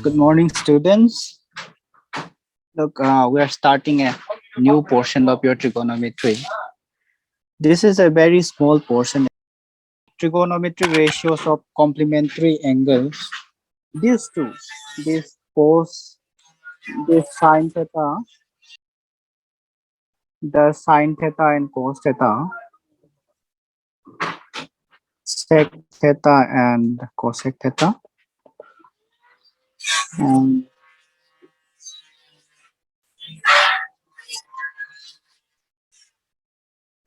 Good morning, students. Look, we are starting a new portion of your trigonometry. This is a very small portion. Trigonometry ratios of complementary angles. These two, this cos, this sine theta, the sine theta and cos theta, sec theta and cosec theta. And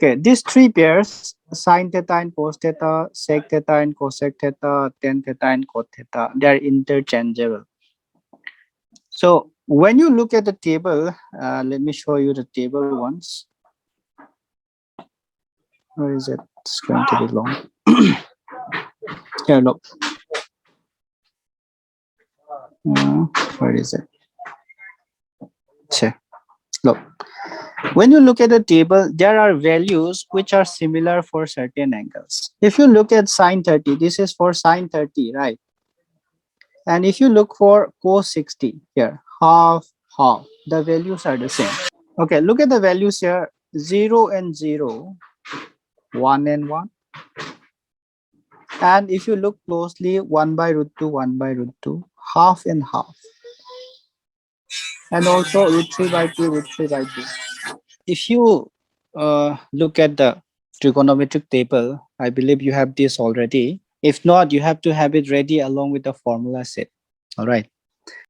okay, these three pairs, sine theta and cos theta, sec theta and cosec theta, tan theta and cot theta, they are interchangeable. So when you look at the table, let me show you the table once. Where is it? It's going to be long. Here, look. Where is it? Check. Look. When you look at the table, there are values which are similar for certain angles. If you look at sine 30, this is for sine 30, right? And if you look for cos 60 here, half, the values are the same. Okay, look at the values here, 0 and 0, 1 and 1. And if you look closely, 1 by root 2, 1 by root 2, half and half. And also root 3 by 2, root 3 by 2. If you look at the trigonometric table, I believe you have this already. If not, you have to have it ready along with the formula set. All right.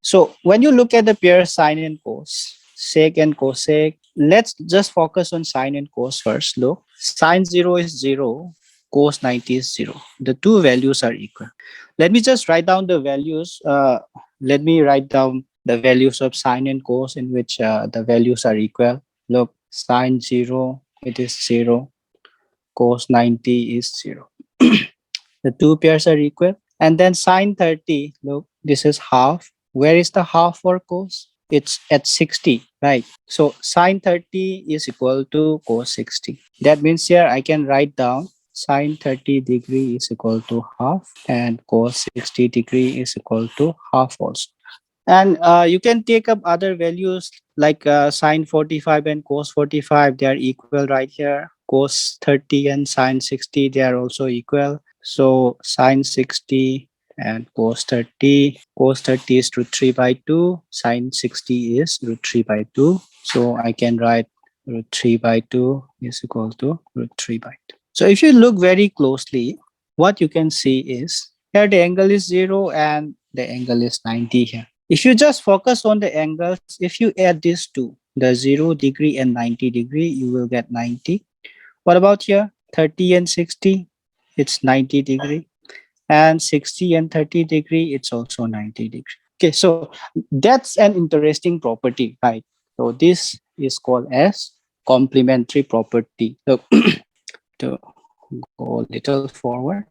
So when you look at the pair sine and cos, sec and cosec, let's just focus on sine and cos first. Look, sine 0 is 0, cos 90 is 0. The two values are equal. Let me just write down the values. Let me write down the values of sine and cos in which the values are equal. Look, sine 0, it is 0. Cos 90 is 0. The two pairs are equal. And then sine 30, look, this is half. Where is the half for cos? It's at 60, right? So sine 30 is equal to cos 60. That means here I can write down sine 30 degree is equal to half and cos 60 degree is equal to half also. And you can take up other values like sine 45 and cos 45. They are equal right here. Cos 30 and sine 60, they are also equal. So sine 60 and cos 30. Cos 30 is root 3 by 2. Sine 60 is root 3 by 2. So I can write root 3 by 2 is equal to root 3 by 2. So if you look very closely, what you can see is here the angle is 0 and the angle is 90 here. If you just focus on the angles, if you add these two, the 0 degree and 90 degree, you will get 90. What about here? 30 and 60, it's 90 degree. And 60 and 30 degree, it's also 90 degree. Okay, so that's an interesting property, right? So this is called as complementary property. So to go a little forward.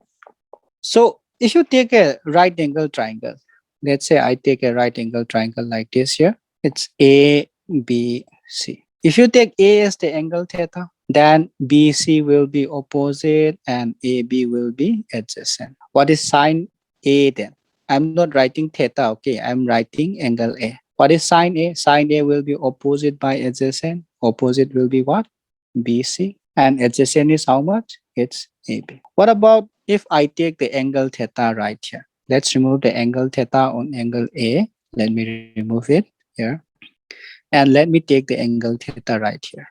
So if you take a right angle triangle, let's say I take a right angle triangle like this here, it's A, B, C. If you take A as the angle theta, then BC will be opposite and AB will be adjacent. What is sine A then? I'm not writing theta, okay? I'm writing angle A. What is sine A? Sine A will be opposite by adjacent. Opposite will be what? BC. And adjacent is how much? It's AB. What about if I take the angle theta right here? Let's remove the angle theta on angle A. Let me remove it here. And let me take the angle theta right here.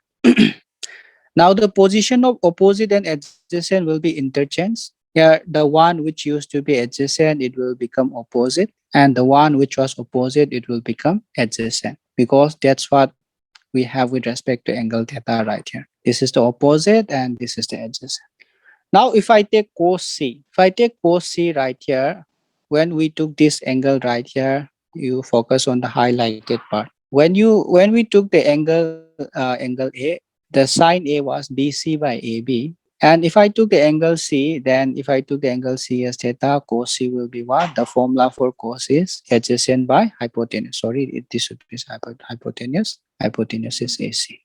Now the position of opposite and adjacent will be interchanged. Here, the one which used to be adjacent, it will become opposite. And the one which was opposite, it will become adjacent. Because that's what we have with respect to angle theta right here. This is the opposite and this is the adjacent. Now, if I take cos C, if I take cos C right here, when we took this angle right here, you focus on the highlighted part. When we took the angle A, the sine A was BC by AB. And if I took the angle C, then if I took the angle C as theta, cos C will be what? The formula for cos is adjacent by hypotenuse. Sorry, this should be hypotenuse. Hypotenuse is AC.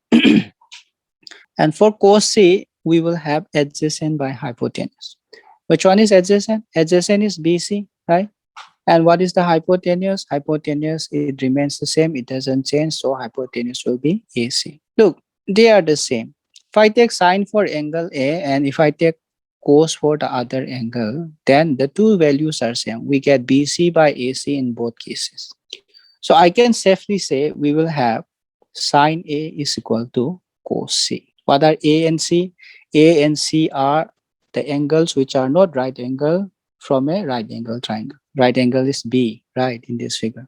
And for cos C, we will have adjacent by hypotenuse. Which one is adjacent? Adjacent is BC, right? And what is the hypotenuse? Hypotenuse, it remains the same. It doesn't change. So hypotenuse will be AC. Look, they are the same. If I take sine for angle A and if I take cos for the other angle, then the two values are same. We get BC by AC in both cases. So I can safely say we will have sine A is equal to cos C. What are A and C? A and C are the angles which are not right angle from a right angle triangle. Right angle is B, right, in this figure.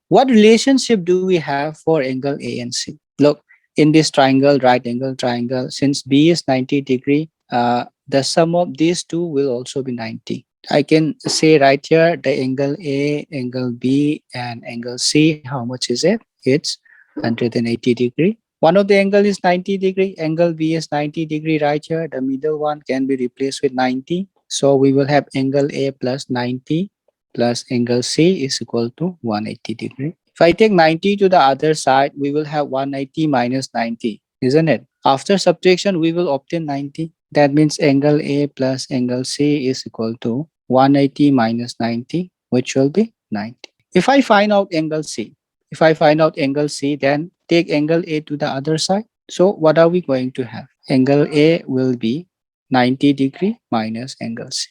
What relationship do we have for angle A and C? Look, in this triangle, right angle triangle, since B is 90 degree, the sum of these two will also be 90. I can say right here the angle A, angle B, and angle C, how much is it? It's 180 degree. One of the angle is 90 degree, angle B is 90 degree right here. The middle one can be replaced with 90. So we will have angle A plus 90 plus angle C is equal to 180 degree. If I take 90 to the other side, we will have 180 minus 90, isn't it? After subtraction, we will obtain 90. That means angle A plus angle C is equal to 180 minus 90, which will be 90. If I find out angle C, if I find out angle C, then take angle A to the other side. So what are we going to have? Angle A will be 90 degree minus angle C.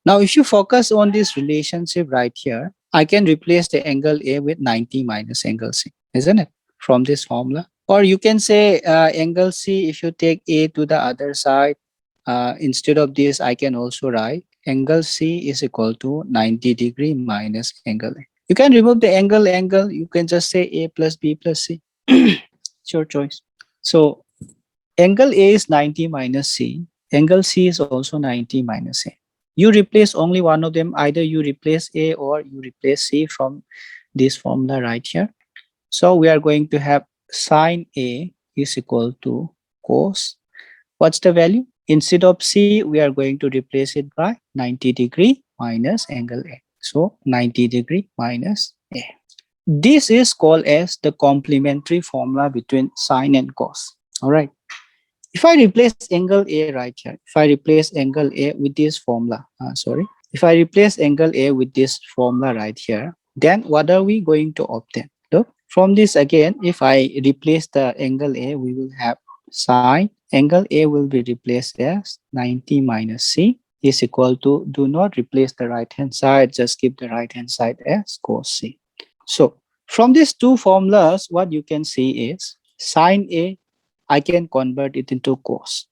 Now, if you focus on this relationship right here, I can replace the angle A with 90 minus angle C, isn't it? From this formula. Or you can say angle C, if you take A to the other side, instead of this, I can also write angle C is equal to 90 degree minus angle A. You can remove the angle, you can just say A plus B plus C. It's your choice. So angle A is 90 minus C. Angle C is also 90 minus A. You replace only one of them. Either you replace A or you replace C from this formula right here. So we are going to have sine A is equal to cos. What's the value? Instead of C, we are going to replace it by 90 degree minus angle A. So 90 degree minus A. This is called as the complementary formula between sine and cos. All right. If I replace angle A right here, if I replace angle A with this formula, if I replace angle A with this formula right here, then what are we going to obtain? Look, from this again, if I replace the angle A, we will have sine. Angle A will be replaced as 90 minus C is equal to, do not replace the right hand side, just keep the right hand side as cos C. So from these two formulas, what you can see is sine A, I can convert it into cos.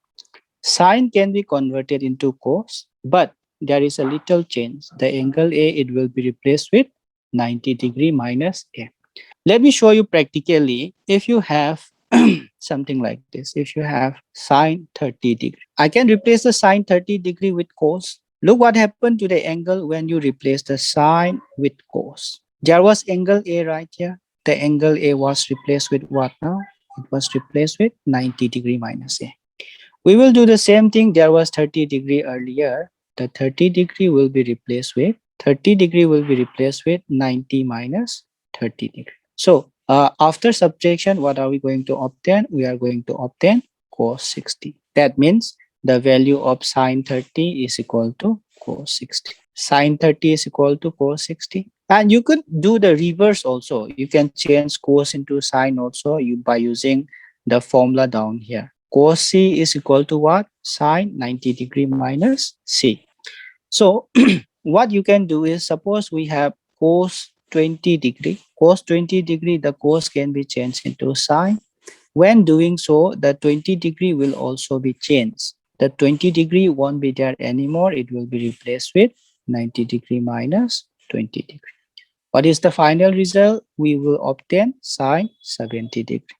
Sine can be converted into cos, but there is a little change. The angle A, it will be replaced with 90 degree minus A. Let me show you practically. If you have something like this, if you have sine 30 degree, I can replace the sine 30 degree with cos. Look what happened to the angle when you replace the sine with cos. There was angle A right here. The angle A was replaced with what now? It was replaced with 90 degree minus A. We will do the same thing. There was 30 degree earlier. The 30 degree will be replaced with 90 minus 30 degree. So after subtraction, what are we going to obtain? We are going to obtain cos 60. That means the value of sine 30 is equal to cos 60. Sine 30 is equal to cos 60. And you could do the reverse also. You can change cos into sine also by using the formula down here. Cos C is equal to what? Sine 90 degree minus C. So what you can do is, suppose we have cos 20 degree. Cos 20 degree, the cos can be changed into sine. When doing so, the 20 degree will also be changed. The 20 degree won't be there anymore. It will be replaced with 90 degree minus 20 degree. What is the final result? We will obtain sine 70 degree.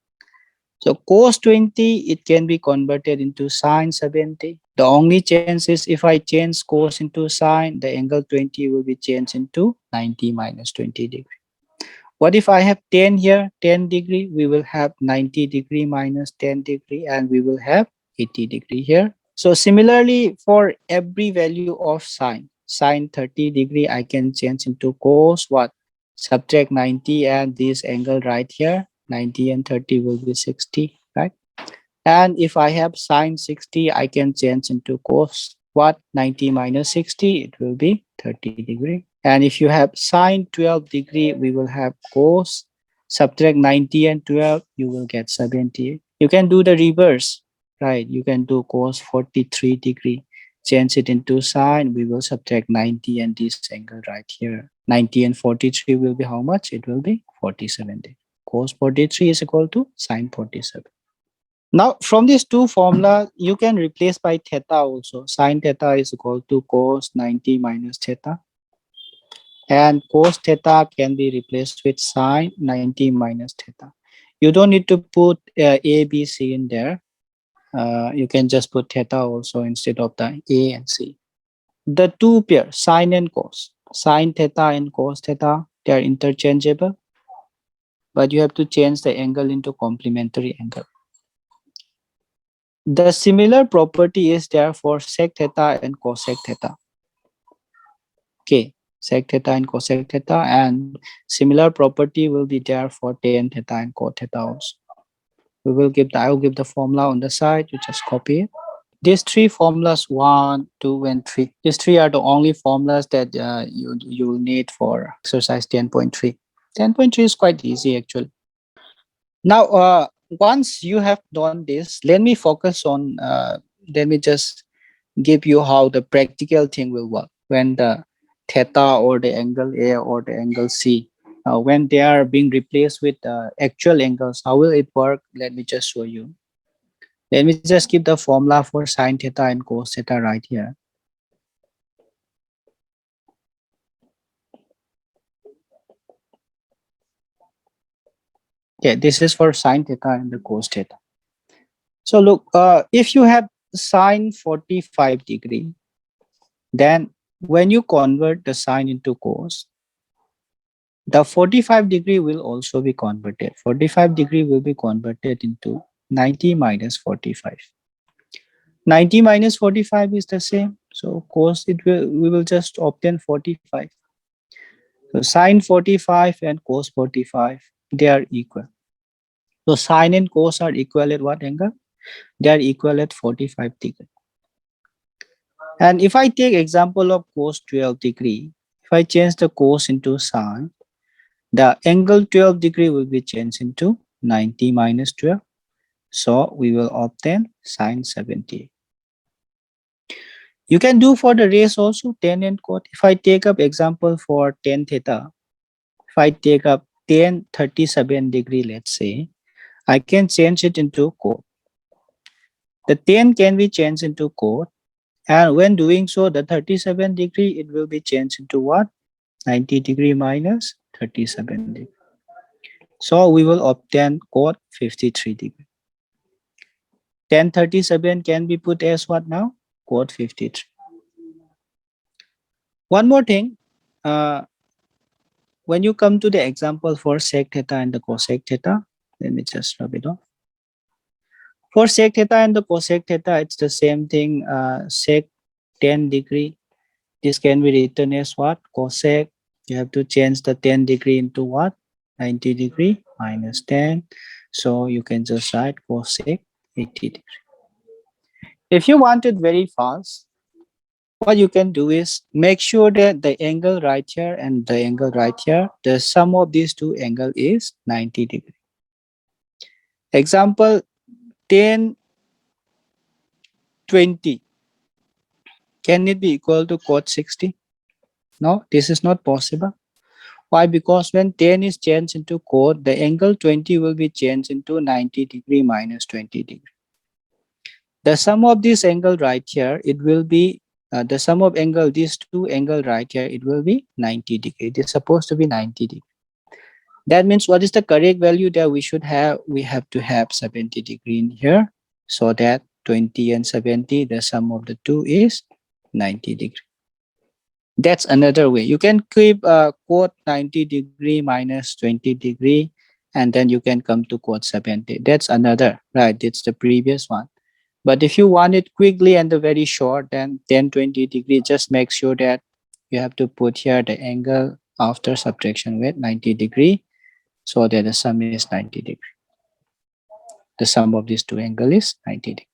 So cos 20, it can be converted into sine 70. The only change is if I change cos into sine, the angle 20 will be changed into 90 minus 20 degree. What if I have 10 here, 10 degree? We will have 90 degree minus 10 degree and we will have 80 degree here. So similarly, for every value of sine 30 degree, I can change into cos what? Subtract 90 and this angle right here, 90 and 30 will be 60, right? And if I have sine 60, I can change into cos what? 90 minus 60, it will be 30 degree. And if you have sine 12 degree, we will have cos, subtract 90 and 12, you will get 70. You can do the reverse, right? You can do cos 43 degree, change it into sine, we will subtract 90 and this angle right here. 90 and 43 will be how much? It will be 47 degree. Cos 43 is equal to sine 47. Now, from these two formulas, you can replace by theta also. Sine theta is equal to cos 90 minus theta. And cos theta can be replaced with sine 90 minus theta. You don't need to put A, B, C in there. You can just put theta also instead of the A and C. The two pairs, sine and cos, sine theta and cos theta, they are interchangeable, but you have to change the angle into complementary angle. The similar property is there for sec theta and cosec theta. Okay, sec theta and cosec theta, and similar property will be there for tan theta and cot theta also. I will give the formula on the side. You just copy it. These three formulas, 1, 2, and 3. These three are the only formulas that you will need for exercise 10.3. 10.3 is quite easy actually. Now, once you have done this, let me focus on. Let me just give you how the practical thing will work when the theta or the angle A or the angle C, when they are being replaced with actual angles. How will it work? Let me just show you. Let me just give the formula for sine theta and cos theta right here. Yeah, this is for sine theta and the cos theta. So look, if you have sine 45 degree, then when you convert the sine into cos, the 45 degree will also be converted. 45 degree will be converted into 90 minus 45. 90 minus 45 is the same. So cos we will just obtain 45. So sine 45 and cos 45, they are equal. So sine and cos are equal at what angle? They are equal at 45 degree. And if I take example of cos 12 degree, if I change the cos into sine, the angle 12 degree will be changed into 90 minus 12. So we will obtain sine 70. You can do for the rays also, tan and cot. If I take up example for tan theta, if I take up tan 37 degree, let's say, I can change it into cot. The tan can be changed into cot. And when doing so, the 37 degree, it will be changed into what? 90 degree minus 37 degree. So we will obtain cot 53 degree. Tan 37 can be put as what now? Cot 53. One more thing, when you come to the example for sec theta and the cosec theta, let me just rub it off. For sec theta and the cosec theta, it's the same thing. Sec 10 degree, this can be written as what? Cosec. You have to change the 10 degree into what? 90 degree minus 10. So you can just write cosec 80 degree. If you want it very fast, what you can do is make sure that the angle right here and the angle right here, the sum of these two angles is 90 degree. Example 10, 20. Can it be equal to cot 60? No, this is not possible. Why? Because when 10 is changed into cot, the angle 20 will be changed into 90 degree minus 20 degree. The sum of this angle right here, it will be the sum of angle, these two angle right here, it will be 90 degree. It is supposed to be 90 degree. That means what is the correct value that we should have? We have to have 70 degree in here, so that 20 and 70, the sum of the two is 90 degree. That's another way. You can keep cot 90 degree minus 20 degree, and then you can come to cot 70. That's another, right? It's the previous one. But if you want it quickly and the very short, then 10, 20 degree, just make sure that you have to put here the angle after subtraction with 90 degree, so that the sum is 90 degree. The sum of these two angles is 90 degree.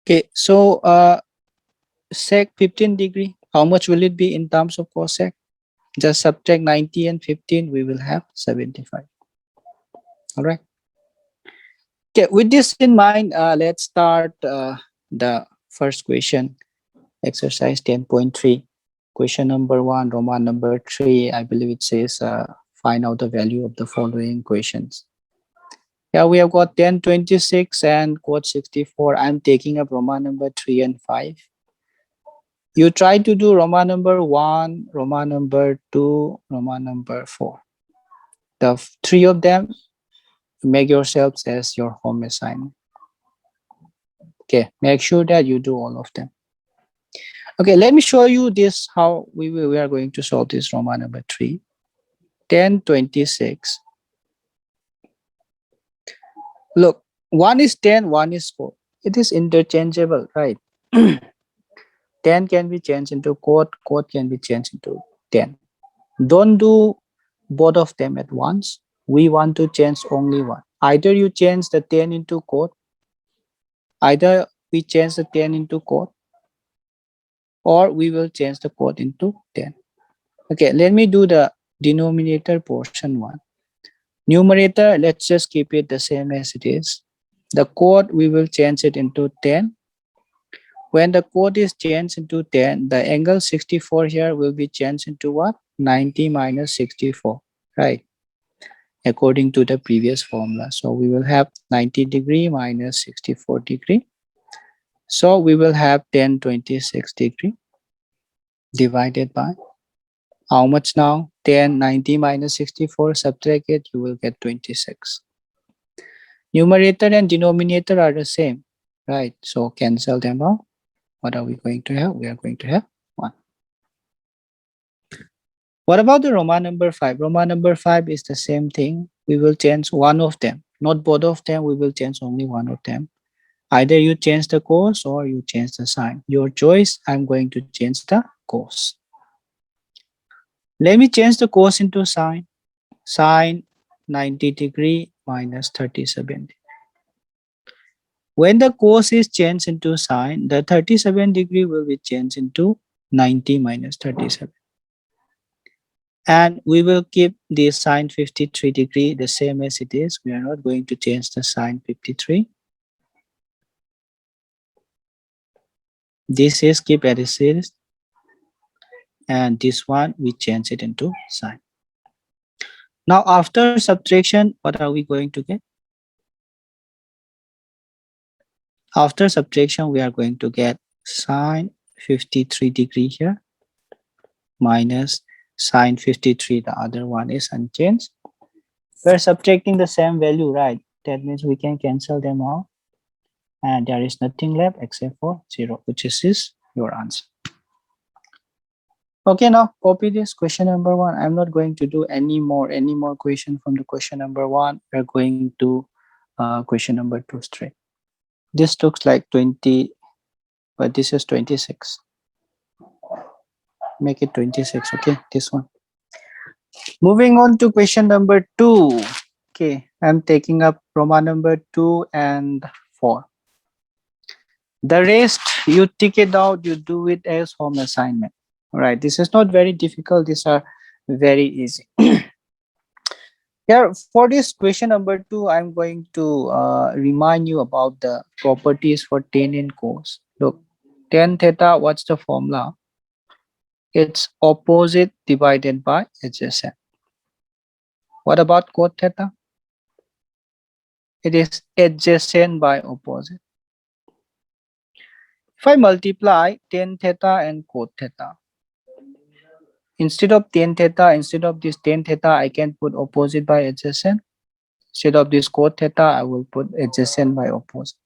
Okay, so sec 15 degree. How much will it be in terms of cosec? Just subtract 90 and 15, we will have 75. All right. Okay, with this in mind, let's start the first question, exercise 10.3. Question number 1, Roman number 3, I believe it says find out the value of the following questions. Yeah, we have got 10, 26 and quote 64. I'm taking up Roman number 3 and 5. You try to do Roman number 1, Roman number 2, Roman number 4. The three of them, make yourselves as your home assignment. Okay, make sure that you do all of them. Okay, let me show you this how we are going to solve this Roman number 3. 10, 26. Look, one is 10, one is 4. It is interchangeable, right? 10 can be changed into quote can be changed into 10. Don't do both of them at once. We want to change only one. Either you change the 10 into quote, either we change the 10 into quote, or we will change the quote into 10. Okay, let me do the denominator portion one. Numerator, let's just keep it the same as it is. The quote, we will change it into 10. When the quote is changed into 10, the angle 64 here will be changed into what? 90 minus 64, right? According to the previous formula. So we will have 90 degree minus 64 degree. So we will have 1026 degree divided by how much now? 10, 90 minus 64, subtract it, you will get 26. Numerator and denominator are the same, right? So cancel them out. What are we going to have? We are going to have 1. What about the Roman number 5? Roman number 5 is the same thing. We will change one of them, not both of them. We will change only one of them. Either you change the cos or you change the sine. Your choice. I'm going to change the cos. Let me change the cos into sine. Sine 90 degree minus 37. When the cos is changed into sine, the 37 degree will be changed into 90 minus 37. And we will keep the sine 53 degree the same as it is. We are not going to change the sine 53. This is keep as it is. And this one, we change it into sine. Now, after subtraction, what are we going to get? After subtraction, we are going to get sine 53 degree here minus sine 53. The other one is unchanged. We're subtracting the same value, right? That means we can cancel them out. And there is nothing left except for 0, which is your answer. Okay, now copy this question number 1. I'm not going to do any more question from the question number 1. We're going to question number 2 straight. This looks like 20, but this is 26. Make it 26, okay, this one. Moving on to question number 2. Okay, I'm taking up Roman number 2 and 4. The rest, you tick it out, you do it as home assignment. All right, this is not very difficult. These are very easy. Here, for this question number 2, I'm going to remind you about the properties for tan and cos. Look, tan theta, what's the formula? It's opposite divided by adjacent. What about cot theta? It is adjacent by opposite. If I multiply tan theta and cot theta, instead of tan theta, instead of this tan theta, I can put opposite by adjacent. Instead of this cot theta, I will put adjacent by opposite.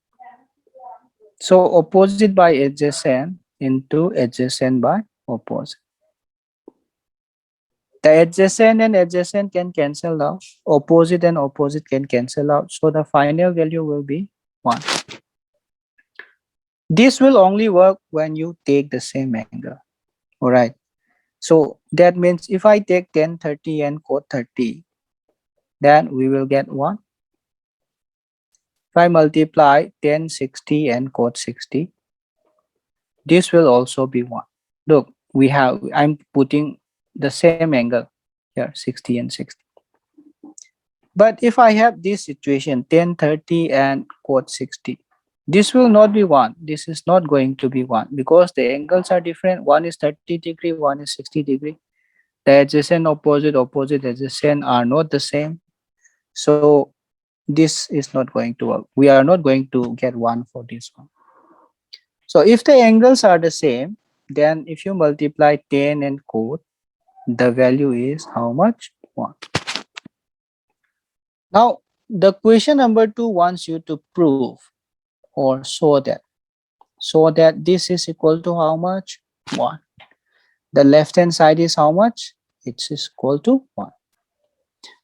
So opposite by adjacent into adjacent by opposite. The adjacent and adjacent can cancel out. Opposite and opposite can cancel out. So the final value will be 1. This will only work when you take the same angle. All right. So that means if I take tan 30 and cot 30, then we will get 1. If I multiply tan 60 and cot 60, this will also be 1. Look, I'm putting the same angle here, 60 and 60. But if I have this situation, 10, 30 and cot 60, this will not be 1. This is not going to be 1 because the angles are different. One is 30 degree, one is 60 degree. The adjacent, opposite, adjacent are not the same. So this is not going to work. We are not going to get 1 for this one. So if the angles are the same, then if you multiply 10 and cot, the value is how much? 1. Now, the question number 2 wants you to prove or show that this is equal to how much? 1. The left hand side is how much? It is equal to 1.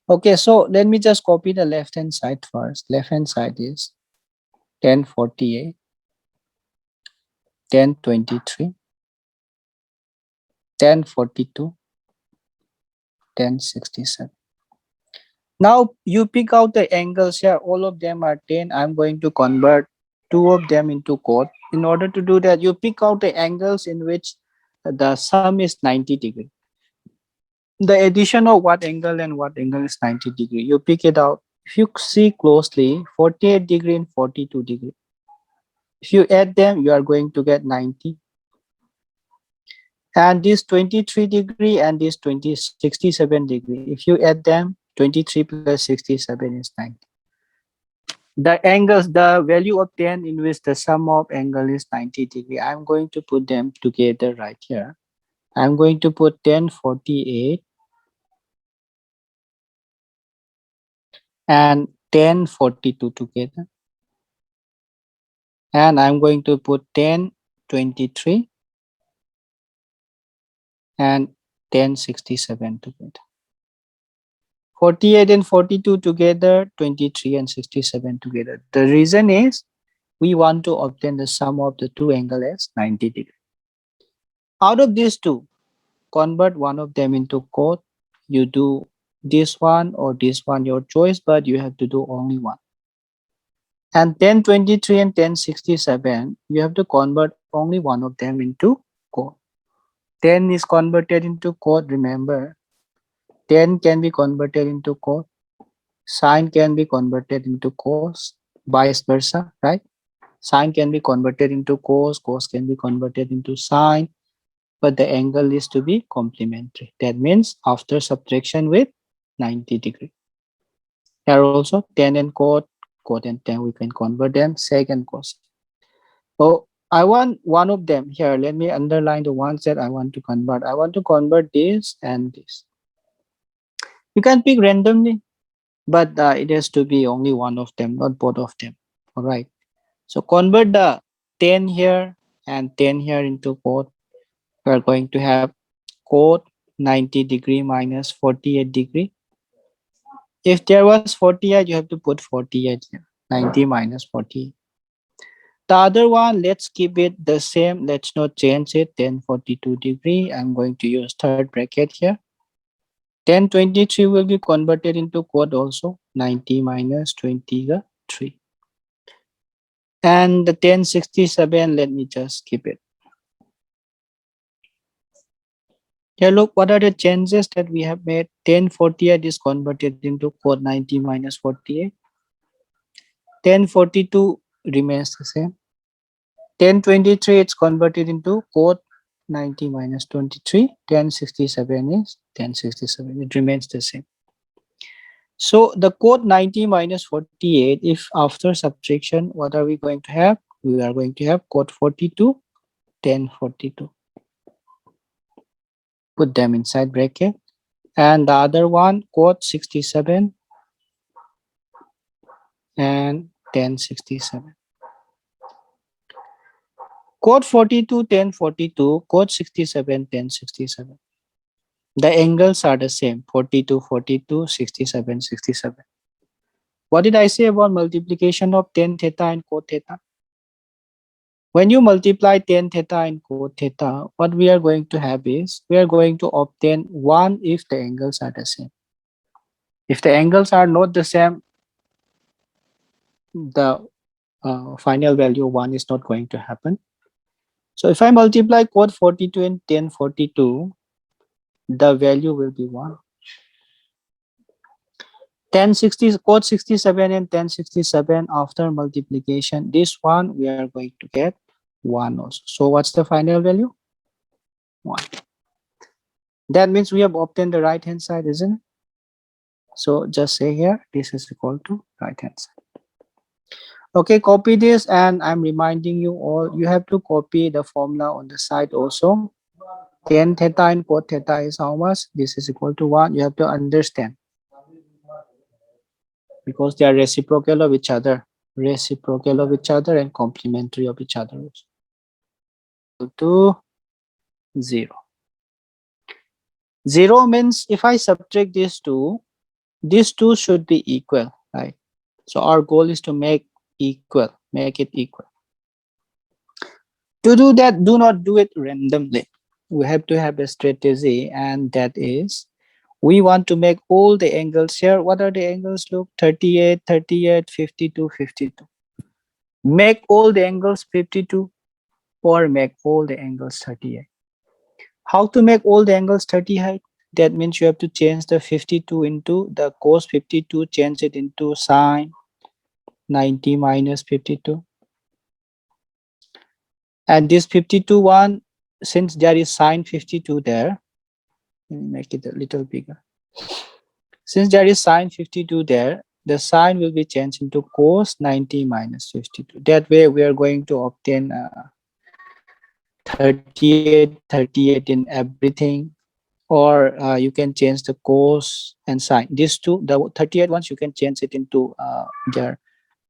Okay, so let me just copy the left hand side first. Left hand side is 1048, 1023, 1042, 1067. Now you pick out the angles here. All of them are 10. I'm going to convert 2 of them into cot. In order to do that, you pick out the angles in which the sum is 90 degree. The addition of what angle and what angle is 90 degree. You pick it out. If you see closely, 48 degree and 42 degree. If you add them, you are going to get 90. And this 23 degree and this 67 degree. If you add them, 23 plus 67 is 90. The angles, the value of 10 in which the sum of angle is 90 degree. I'm going to put them together right here. I'm going to put 1048 and 1042 together. And I'm going to put 1023 and 1067 together. 48 and 42 together, 23 and 67 together. The reason is we want to obtain the sum of the two angles as 90 degree. Out of these two, convert one of them into cot. You do this one or this one, your choice, but you have to do only one. And 1023 and 1067, you have to convert only one of them into cot. 10 is converted into cot, remember. 10 can be converted into cot. Sine can be converted into cos, vice versa, right? Sine can be converted into cos, cos can be converted into sine, but the angle is to be complementary. That means after subtraction with 90 degree. Here also 10 and cot and 10, we can convert them, sec and cos. So I want one of them here. Let me underline the ones that I want to convert. I want to convert this and this. You can pick randomly, but it has to be only one of them, not both of them. All right. So convert the 10 here and 10 here into cot. We are going to have cot 90 degree minus 48 degree. If there was 48, you have to put 48 here. 90 minus 48. The other one, let's keep it the same. Let's not change it. 1042 degree. I'm going to use third bracket here. 1023 will be converted into cot also. 90 minus 23. And the 1067, let me just keep it. Here, look, what are the changes that we have made? 1048 is converted into cot 90 minus 48. 1042 remains the same. 1023 it's converted into cot 90 minus 23. 1067 is 1067. It remains the same. So the cot 90 minus 48, if after subtraction, what are we going to have? We are going to have cot 42, 1042. Put them inside bracket. And the other one, cot 67 and 1067. Cot 42, 1042, cot 67, 1067. The angles are the same, 42, 42, 67, 67. What did I say about multiplication of 10 theta and cot theta? When you multiply 10 theta and cot theta, what we are going to have is, we are going to obtain 1 if the angles are the same. If the angles are not the same, the final value 1 is not going to happen. So if I multiply cot 42 and tan 42, the value will be 1. Tan 60, cot 67 and tan 67 after multiplication, this one we are going to get 1 also. So what's the final value? 1. That means we have obtained the right hand side, isn't it? So just say here, this is equal to right hand side. Okay, copy this, and I'm reminding you all, you have to copy the formula on the side also. Tan theta and cot theta is how much? This is equal to 1. You have to understand because they are reciprocal of each other. Reciprocal of each other and complementary of each other. Equal to 0. 0 means if I subtract these two should be equal, right? So our goal is to make it equal. To do that, do not do it randomly. We have to have a strategy, and that is we want to make all the angles here. What are the angles? Look, 38, 38, 52, 52. Make all the angles 52 or make all the angles 38. How to make all the angles 38? That means you have to change the 52 into the cos 52, change it into sine 90 minus 52. And this 52 one, since there is sine 52 there, let me make it a little bigger. Since there is sine 52 there, the sine will be changed into cos 90 minus 52. That way we are going to obtain 38, 38 in everything. Or you can change the cos and sine. These two, the 38 ones, you can change it into their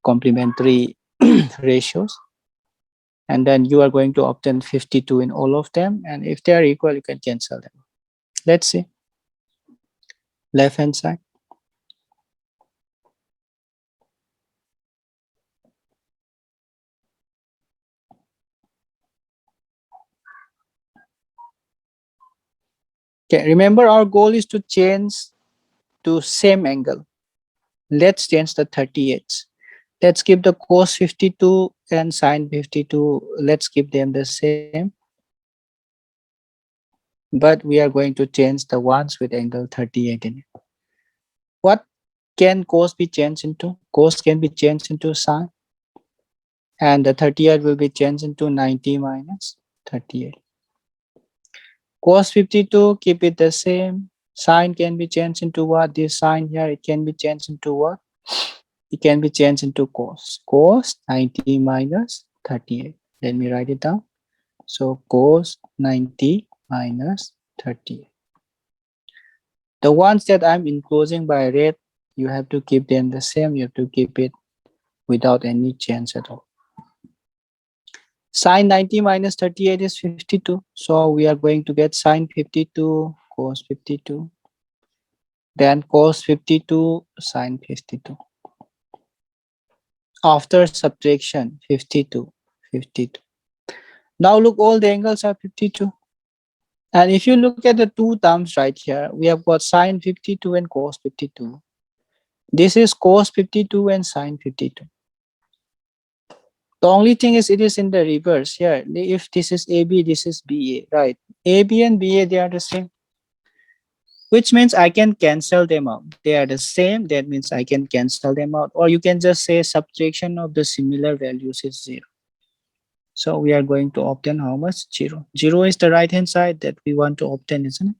complementary ratios. And then you are going to obtain 52 in all of them. And if they are equal, you can cancel them. Let's see. Left hand side. Okay, remember our goal is to change to same angle. Let's change the 38. Let's keep the cos 52 and sine 52. Let's keep them the same. But we are going to change the ones with angle 38 in it. What can cos be changed into? Cos can be changed into sine. And the 38 will be changed into 90 minus 38. Cos 52, keep it the same. Sine can be changed into what? This sine here, it can be changed into what? It can be changed into cos. Cos 90 minus 38. Let me write it down. So cos 90 minus 38. The ones that I'm enclosing by red, you have to keep them the same. You have to keep it without any change at all. Sine 90 minus 38 is 52. So we are going to get sine 52, cos 52. Then cos 52, sine 52. After subtraction, 52, 52. Now look, all the angles are 52. And if you look at the two terms right here, we have got sine 52 and cos 52. This is cos 52 and sine 52. The only thing is it is in the reverse here. If this is AB, this is BA, right? AB and BA, they are the same. Which means I can cancel them out. They are the same. That means I can cancel them out. Or you can just say subtraction of the similar values is 0. So we are going to obtain how much? 0. 0 is the right hand side that we want to obtain, isn't it?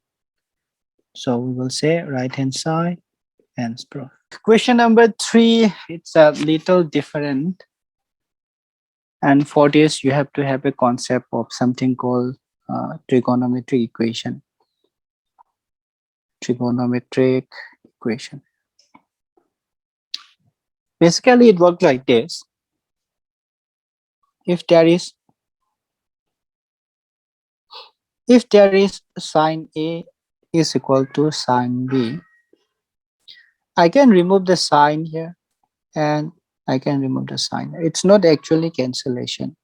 So we will say right hand side and proof. Question number 3, it's a little different. And for this, you have to have a concept of something called trigonometry equation. Trigonometric equation. Basically, it works like this. If there is sine A is equal to sine B, I can remove the sine here and I can remove the sine. It's not actually cancellation.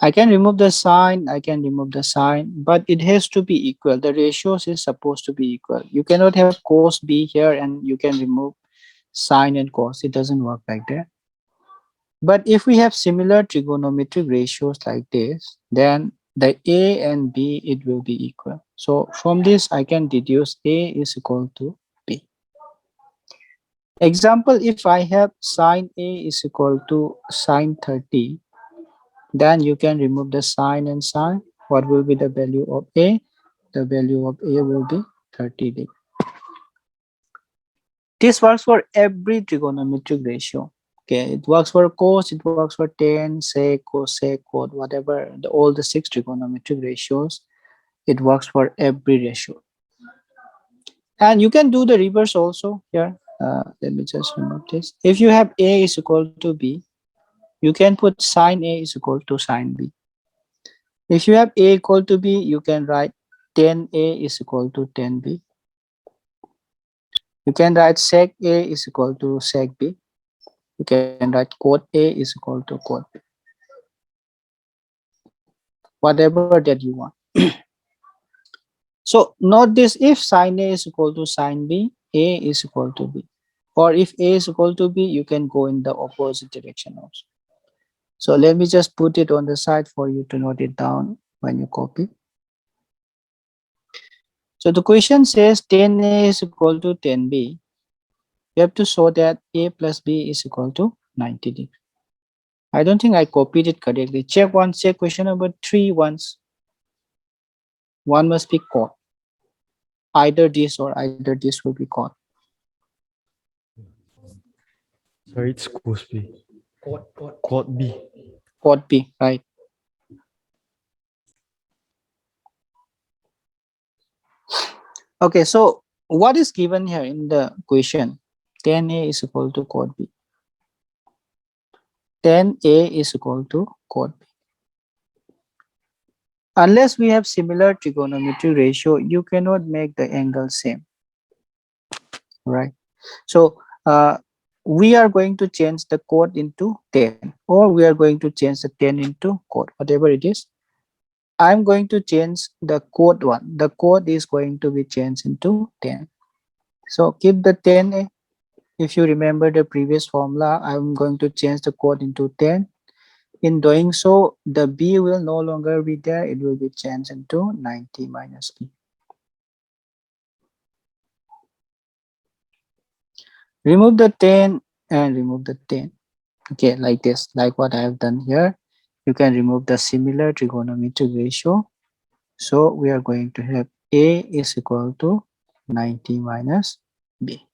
I can remove the sine, but it has to be equal. The ratios is supposed to be equal. You cannot have cos B here and you can remove sine and cos. It doesn't work like that. But if we have similar trigonometric ratios like this, then the A and B, it will be equal. So from this, I can deduce A is equal to B. Example, if I have sine A is equal to sine 30, then you can remove the sine and sine. What will be the value of A? The value of A will be 30 degrees. This works for every trigonometric ratio. Okay, it works for cos, it works for tan, sec, cosec, cot, whatever, all the 6 trigonometric ratios, it works for every ratio. And you can do the reverse also here. Let me just remove this. If you have A is equal to B, you can put sine A is equal to sine B. If you have A equal to B, you can write tan A is equal to tan B. You can write sec A is equal to sec B. You can write cot A is equal to cot B. Whatever that you want. So note this, if sine A is equal to sine B, A is equal to B. Or if A is equal to B, you can go in the opposite direction also. So let me just put it on the side for you to note it down when you copy. So the question says tan A is equal to tan B. You have to show that A plus B is equal to 90 degrees. I don't think I copied it correctly. Check once, check question number 3 once. One must be caught. Either this or either this will be caught. Sorry, it's cos B. Quad B. Caught B, right? Okay, so what is given here in the question? Tan A is equal to cot B. Tan A is equal to cot B. Unless we have similar trigonometry ratio, you cannot make the angle same, right? So we are going to change the cot into tan, or we are going to change the tan into cot, whatever it is. I'm going to change the cot one. The cot is going to be changed into tan. So keep the tan A. If you remember the previous formula, I'm going to change the cot into tan. In doing so, the B will no longer be there. It will be changed into 90 minus B. Remove the 10 and remove the 10. Okay, like this, like what I have done here. You can remove the similar trigonometric ratio. So we are going to have A is equal to 90 minus B.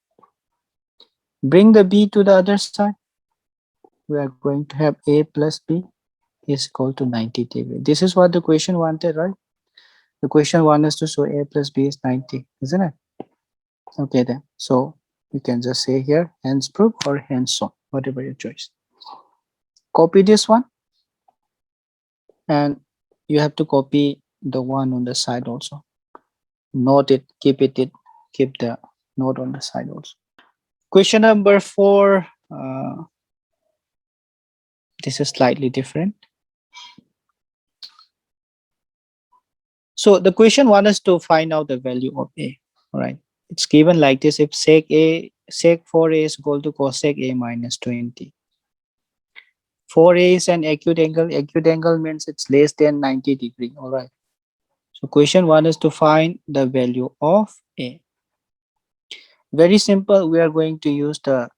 Bring the B to the other side. We are going to have A plus B is equal to 90 degrees. This is what the question wanted, right? The question wants us to show A plus B is 90, isn't it? Okay then. So you can just say here, hence proof or hence shown, whatever your choice. Copy this one. And you have to copy the one on the side also. Note it, keep the note on the side also. Question number 4. This is slightly different. So the question wants us to find out the value of A. All right. It's given like this: if sec 4A is equal to cosec A minus 20. 4A is an acute angle. Acute angle means it's less than 90 degree. All right. So question wants us to find the value of A. Very simple. We are going to use the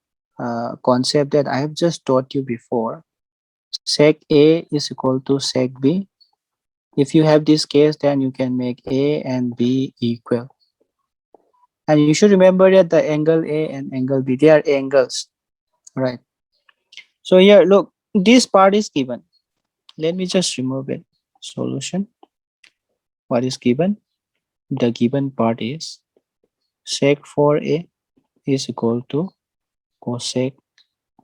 concept that I have just taught you before. Sec A is equal to sec B. If you have this case, then you can make A and B equal. And you should remember that the angle A and angle B, they are angles, right? So here, look, this part is given. Let me just remove it. Solution. What is given? The given part is sec 4A is equal to cosec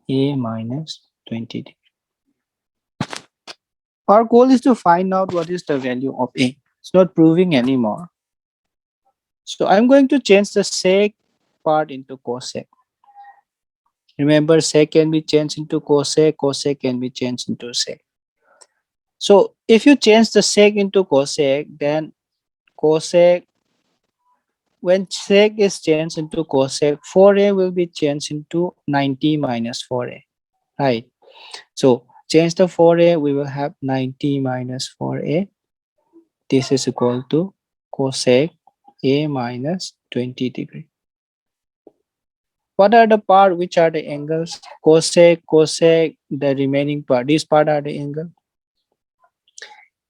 A minus 20 degree. Our goal is to find out what is the value of A. It's not proving anymore. So I'm going to change the sec part into cosec. Remember, sec can be changed into cosec, cosec can be changed into sec. So if you change the sec into cosec, then cosec, when sec is changed into cosec, 4a will be changed into 90 minus 4a, right? So change the 4a, we will have 90 minus 4a. This is equal to cosec a minus 20 degree. What are the part which are the angles? Cosec, cosec, the remaining part. This part are the angle.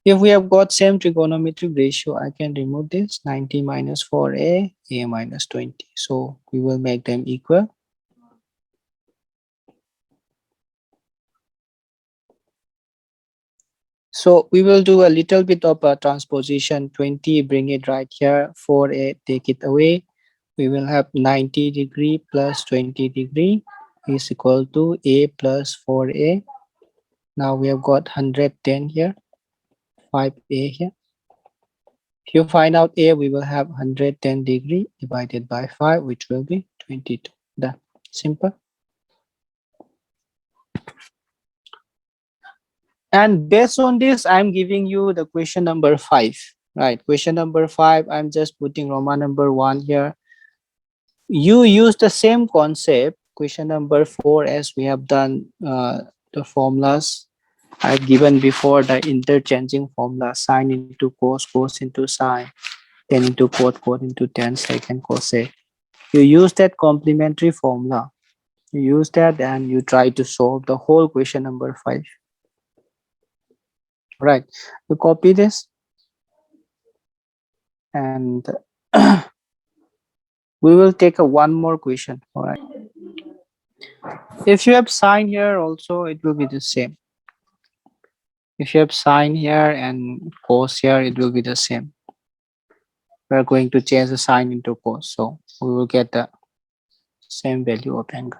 If we have got same trigonometric ratio, I can remove this 90 minus 4a, a minus 20. So we will make them equal. So we will do a little bit of a transposition. 20, bring it right here. 4a, take it away. We will have 90 degree plus 20 degree is equal to a plus 4a. Now we have got 110 here, 5a here. If you find out a, we will have 110 degree divided by 5, which will be 22. Done. Simple. And based on this, I'm giving you the question number 5. Right. Question number 5, I'm just putting Roman number 1 here. You use the same concept, question number 4, as we have done the formulas I've given before, the interchanging formula, sine into cos, cos into sine, tan into cot, cot into tan, sec and cosec. You use that complementary formula. You use that and you try to solve the whole question number 5. Right. You copy this and we will take a one more question. All right. If you have sine here also, it will be the same. If you have sine here and cos here, it will be the same. We are going to change the sine into cos, so we will get the same value of angle.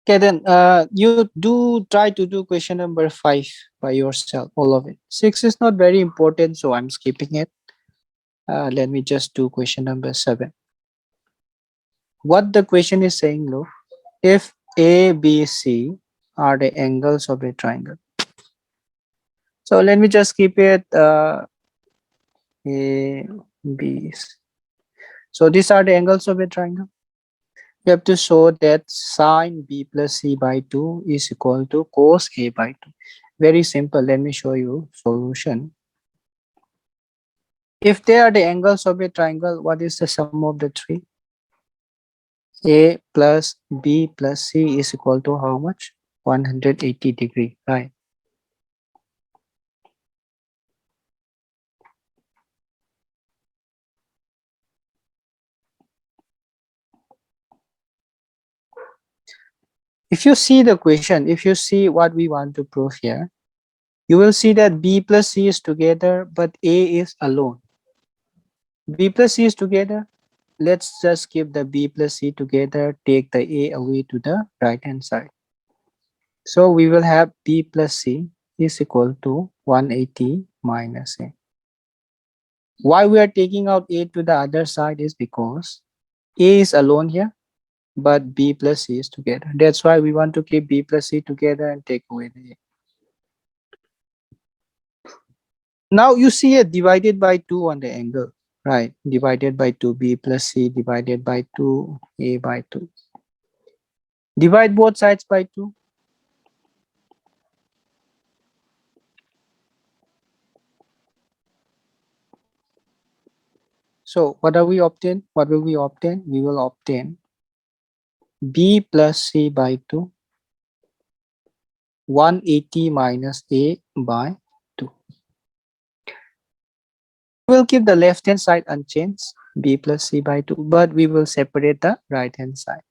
Okay, then you do try to do question number 5 by yourself, all of it. 6 is not very important, so I'm skipping it. Let me just do question number 7. What the question is saying, look, if A, B, C are the angles of a triangle. So let me just keep it A, B, C. So these are the angles of a triangle. You have to show that sine B plus C by 2 is equal to cos A by 2. Very simple. Let me show you solution. If they are the angles of a triangle, what is the sum of the three? A plus B plus C is equal to how much? 180 degree, right? If you see the question, if you see what we want to prove here, you will see that B plus C is together, but A is alone. B plus C is together. Let's just keep the B plus C together, take the A away to the right hand side. So we will have B plus C is equal to 180 minus A. Why we are taking out A to the other side is because A is alone here, but B plus C is together. That's why we want to keep B plus C together and take away the A. Now you see a divided by 2 on the angle, right? Divided by 2, B plus C divided by 2, A by 2. Divide both sides by 2. So what are we obtain? What will we obtain? We will obtain B plus C by 2, 180 minus A by 2. We will keep the left hand side unchanged, B plus C by 2, but we will separate the right hand side.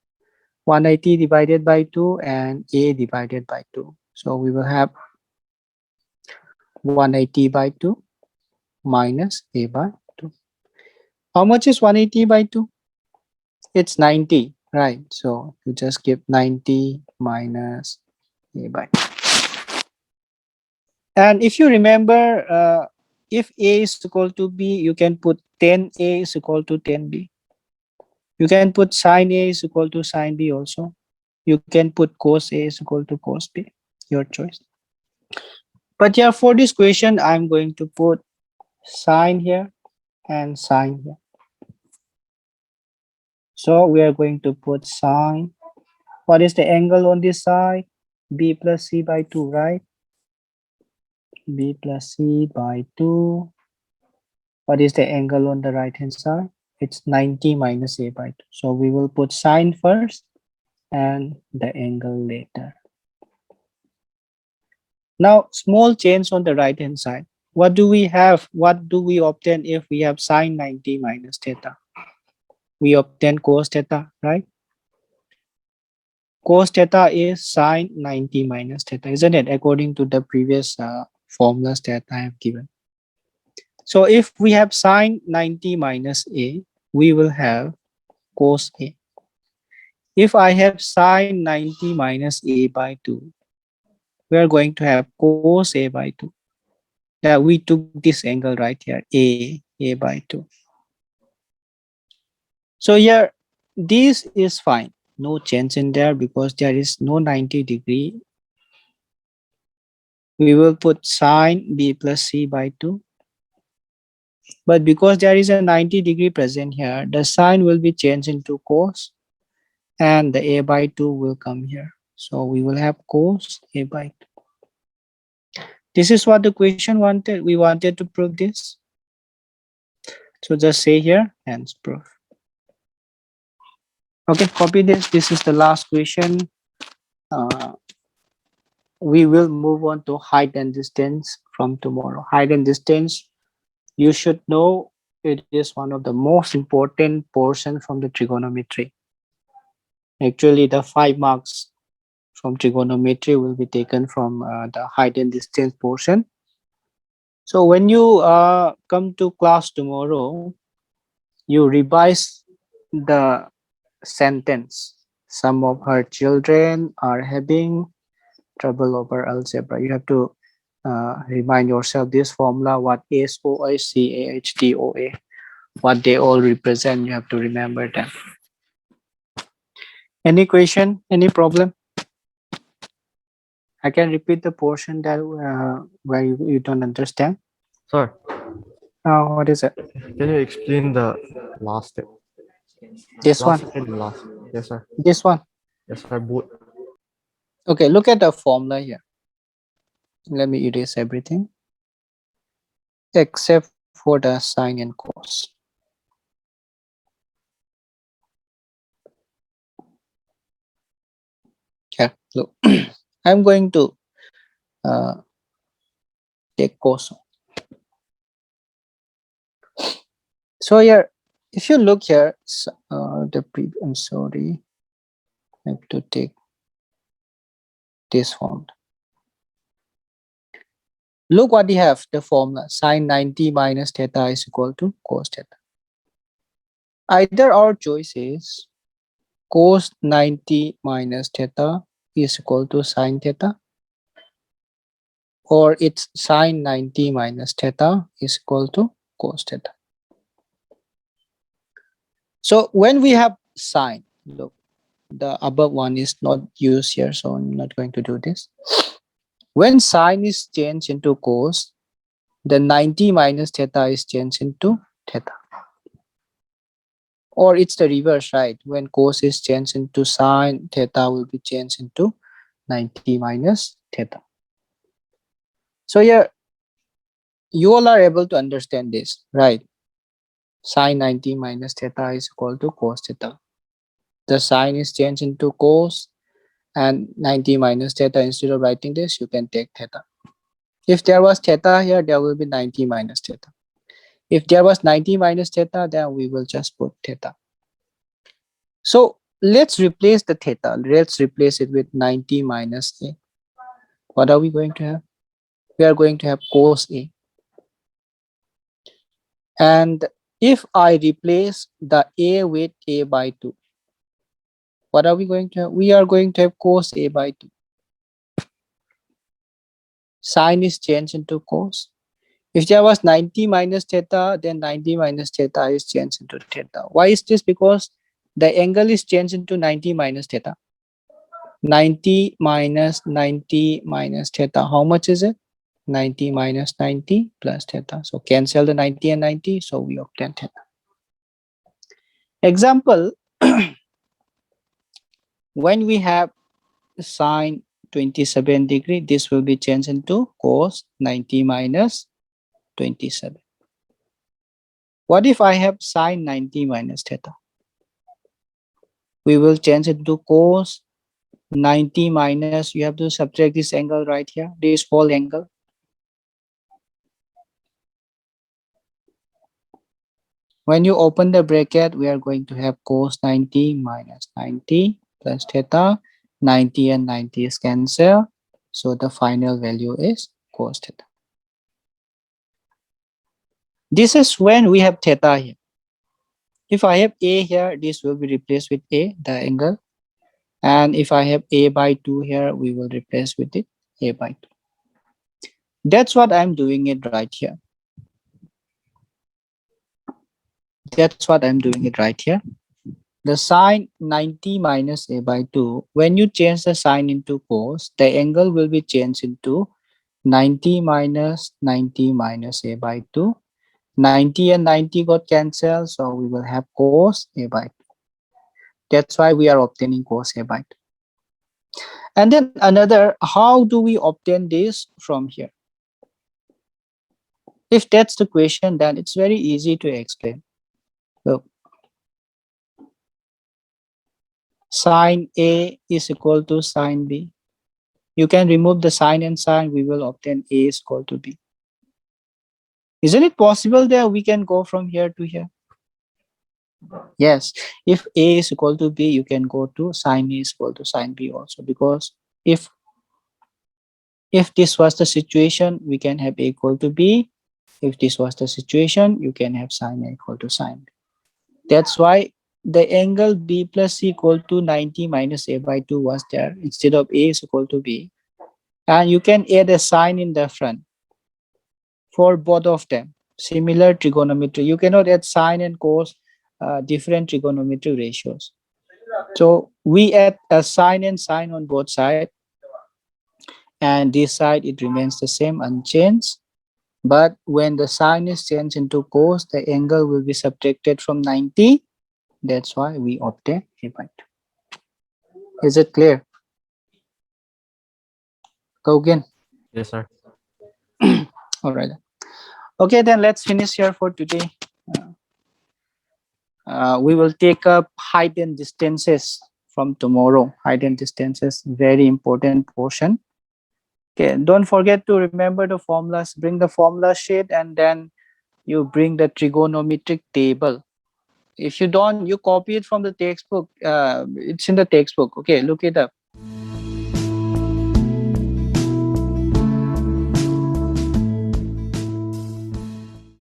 180 divided by 2 and A divided by 2. So we will have 180 by 2 minus A by 2. How much is 180 by 2? It's 90, right? So you just give 90 minus A by 2. And if you remember, if A is equal to B, you can put 10A is equal to 10B. You can put sine A is equal to sine B also. You can put cos A is equal to cos B. Your choice. But yeah, for this question, I'm going to put sine here and sine here. So we are going to put sine. What is the angle on this side? B plus C by 2, right? B plus C by 2. What is the angle on the right hand side? It's 90 minus A by 2. So we will put sine first and the angle later. Now, small change on the right hand side. What do we have? What do we obtain if we have sine 90 minus theta? We obtain cos theta, right? Cos theta is sine 90 minus theta, isn't it? According to the previous formulas that I have given. So if we have sine 90 minus A, we will have cos A. If I have sine 90 minus A by 2, we are going to have cos A by 2. Yeah, we took this angle right here, A by 2. So here, this is fine. No change in there because there is no 90 degree. We will put sine B plus C by 2. But because there is a 90 degree present here, the sine will be changed into cos and the A by 2 will come here. So we will have cos A by 2. This is what the question wanted. We wanted to prove this. So just say here, hence proof. Okay, copy this. This is the last question. We will move on to height and distance from tomorrow. Height and distance, you should know it is one of the most important portion from the trigonometry. Actually, the 5 marks from trigonometry will be taken from the height and distance portion. So when you come to class tomorrow, you revise the sentence. Some of her children are having trouble over algebra. You have to remind yourself this formula, what is OA, CAH, DOA, what they all represent. You have to remember them. Any question? Any problem? I can repeat the portion that where you don't understand. Sir, What is it? can you explain the last step? This Last one. step and last. Yes, sir. This one. Yes, sir. Both. Okay, look at the formula here. Let me erase everything except for the sine and cos. Here, look. I'm going to uh, take cos. So here, if you look here, I'm sorry, I have to take this form. Look what we have, the formula, sine 90 minus theta is equal to cos theta. Either our choice is cos 90 minus theta is equal to sine theta, or it's sine 90 minus theta is equal to cos theta. So when we have sine, look, the above one is not used here, so I'm not going to do this. When sine is changed into cos, the 90 minus theta is changed into theta. Or it's the reverse, right? When cos is changed into sine, theta will be changed into 90 minus theta. So here, you all are able to understand this, right? Sine 90 minus theta is equal to cos theta. The sine is changed into cos, and 90 minus theta, instead of writing this, you can take theta. If there was theta here, there will be 90 minus theta. If there was 90 minus theta, then we will just put theta. So let's replace the theta. Let's replace it with 90 minus A. What are we going to have? We are going to have cos A. And if I replace the A with A by 2, what are we going to have? We are going to have cos A by 2. Sine is changed into cos. If there was 90 minus theta, then 90 minus theta is changed into theta. Why is this? Because the angle is changed into 90 minus theta. 90 minus 90 minus theta. How much is it? 90 minus 90 plus theta. So cancel the 90 and 90. So we obtain theta. Example, when we have sine 27 degree. This will be changed into cos 90 minus 27. What if I have sine 90 minus theta? We will change it to cos 90 minus, you have to subtract this angle right here, this whole angle. When you open the bracket, we are going to have cos 90 minus 90 plus theta. 90 and 90 is cancelled. So the final value is cos theta. This is when we have theta here. If I have A here, this will be replaced with A, the angle. And if I have A by 2 here, we will replace with it A by 2. That's what I'm doing it right here. That's what I'm doing it right here. The sine 90 minus A by 2, when you change the sine into cos, the angle will be changed into 90 minus 90 minus A by 2. 90 and 90 got cancelled, so we will have cos A by 2. That's why we are obtaining cos A by 2. And then another, how do we obtain this from here? If that's the question, then it's very easy to explain. Look, sine A is equal to sine B. You can remove the sine and sine, we will obtain A is equal to B. Isn't it possible that we can go from here to here? Yes, if A is equal to B, you can go to sine A is equal to sine B also, because if this was the situation, we can have A equal to B. If this was the situation, you can have sine A equal to sine B. That's why the angle B plus C equal to 90 minus A by 2 was there instead of A is equal to B. And you can add a sine in the front for both of them. Similar trigonometry. You cannot add sine and cos different trigonometry ratios. So we add a sine and sine on both sides. And this side, it remains the same, unchanged. But when the sine is changed into cos, the angle will be subtracted from 90. That's why we obtain A by 2. Is it clear? Go again. Yes, sir. All right. Okay, then let's finish here for today. We will take up height and distances from tomorrow. Height and distances, very important portion. Okay, don't forget to remember the formulas. Bring the formula sheet and then you bring the trigonometric table. If you don't, you copy it from the textbook. It's in the textbook. Okay, look it up.